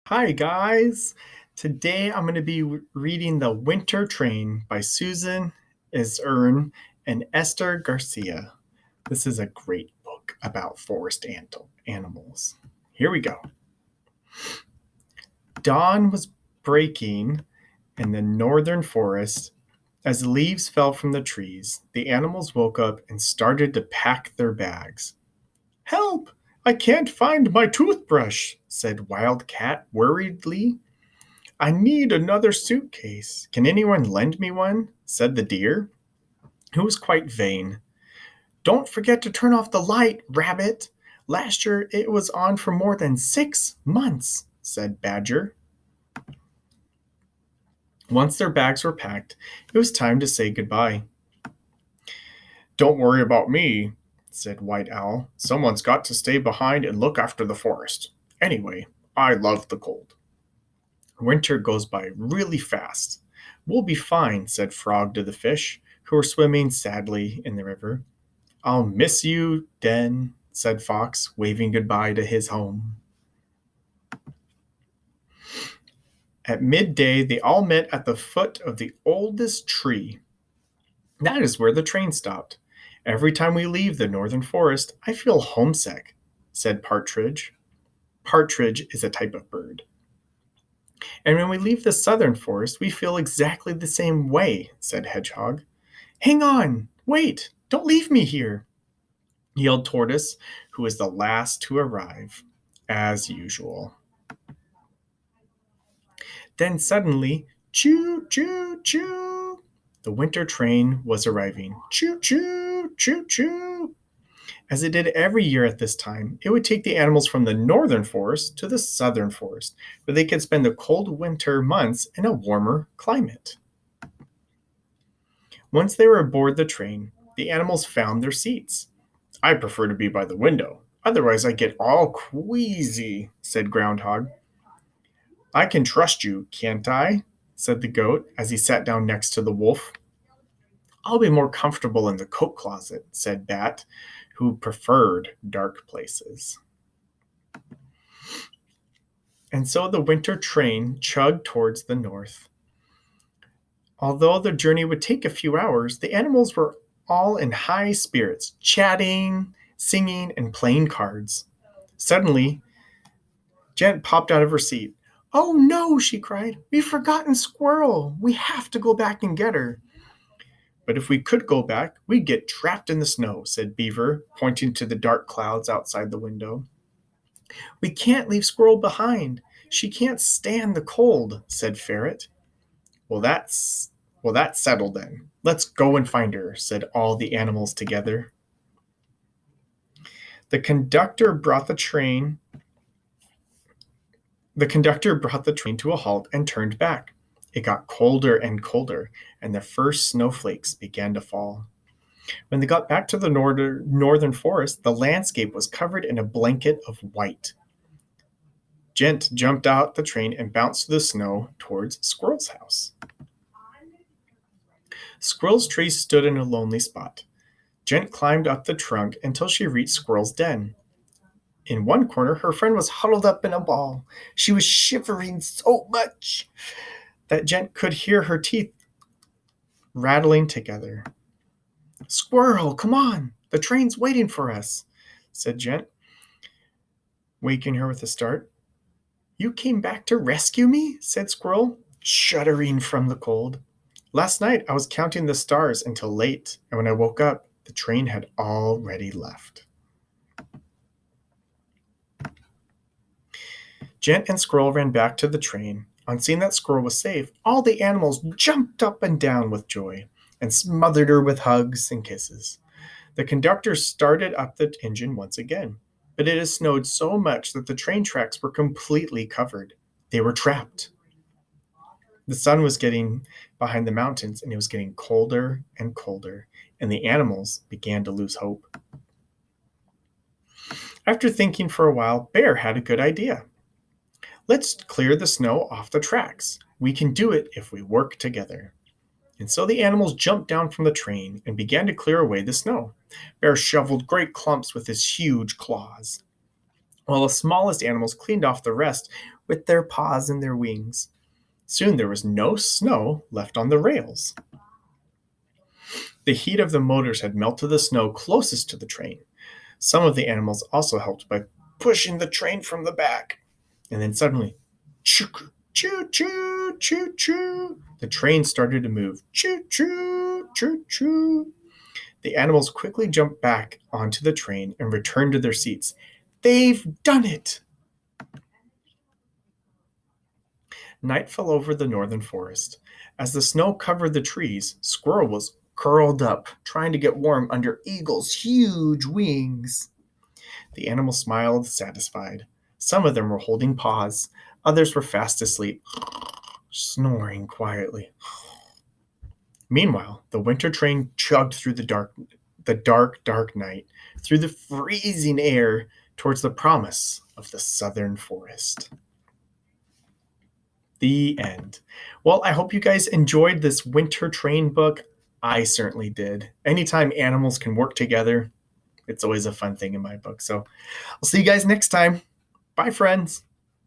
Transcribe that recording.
Hi, guys. Today I'm going to be reading The Winter Train by Susan Isern and Ester Garcia. This is a great book about forest animals. Here we go. Dawn was breaking in the northern forest. As leaves fell from the trees, the animals woke up and started to pack their bags. Help! I can't find my toothbrush, said Wildcat worriedly. I need another suitcase. Can anyone lend me one? Said the deer, who was quite vain. Don't forget to turn off the light, Rabbit. Last year it was on for more than 6 months, said Badger. Once their bags were packed, it was time to say goodbye. Don't worry about me, said White Owl. Someone's got to stay behind and look after the forest. Anyway, I love the cold. Winter goes by really fast. We'll be fine, said Frog to the fish, who were swimming sadly in the river. I'll miss you, Den, said Fox, waving goodbye to his home. At midday, they all met at the foot of the oldest tree. That is where the train stopped. Every time we leave the northern forest, I feel homesick, said Partridge. Partridge is a type of bird. And when we leave the southern forest, we feel exactly the same way, said Hedgehog. Hang on! Wait! Don't leave me here! Yelled Tortoise, who was the last to arrive, as usual. Then suddenly, choo, choo, choo! The winter train was arriving. Choo, choo, choo, choo! As it did every year at this time, it would take the animals from the northern forest to the southern forest, where they could spend the cold winter months in a warmer climate. Once they were aboard the train, the animals found their seats. I prefer to be by the window, otherwise I get all queasy, said Groundhog. I can trust you, can't I? Said the goat as he sat down next to the wolf. I'll be more comfortable in the coat closet, said Bat, who preferred dark places. And so the winter train chugged towards the north. Although the journey would take a few hours, the animals were all in high spirits, chatting, singing, and playing cards. Suddenly, Jen popped out of her seat. Oh no, she cried. We've forgotten Squirrel. We have to go back and get her. But if we could go back, we'd get trapped in the snow, said Beaver, pointing to the dark clouds outside the window. We can't leave Squirrel behind. She can't stand the cold, said Ferret. Well, that's settled then. Let's go and find her, said all the animals together. The conductor brought the train to a halt and turned back. It got colder and colder, and the first snowflakes began to fall. When they got back to the northern forest, the landscape was covered in a blanket of white. Gent jumped out the train and bounced through the snow towards Squirrel's house. Squirrel's tree stood in a lonely spot. Gent climbed up the trunk until she reached Squirrel's den. In one corner, her friend was huddled up in a ball. She was shivering so much that Gent could hear her teeth rattling together. Squirrel, come on! The train's waiting for us, said Gent, waking her with a start. You came back to rescue me? Said Squirrel, shuddering from the cold. Last night I was counting the stars until late, and when I woke up, the train had already left. Gent and Squirrel ran back to the train. On seeing that Squirrel was safe, all the animals jumped up and down with joy and smothered her with hugs and kisses. The conductor started up the engine once again, but it had snowed so much that the train tracks were completely covered. They were trapped. The sun was getting behind the mountains, and it was getting colder and colder, and the animals began to lose hope. After thinking for a while, Bear had a good idea. Let's clear the snow off the tracks. We can do it if we work together. And so the animals jumped down from the train and began to clear away the snow. Bear shoveled great clumps with his huge claws, while the smallest animals cleaned off the rest with their paws and their wings. Soon there was no snow left on the rails. The heat of the motors had melted the snow closest to the train. Some of the animals also helped by pushing the train from the back. And then suddenly, choo choo choo choo choo, the train started to move. Choo choo choo choo. The animals quickly jumped back onto the train and returned to their seats. They've done it! Night fell over the northern forest. As the snow covered the trees, Squirrel was curled up, trying to get warm under Eagle's huge wings. The animals smiled, satisfied. Some of them were holding paws, others were fast asleep, snoring quietly. Meanwhile, the winter train chugged through the dark night, through the freezing air, towards the promise of the southern forest. The end. Well, I hope you guys enjoyed this winter train book. I certainly did. Anytime animals can work together, it's always a fun thing in my book. So I'll see you guys next time. Bye, friends.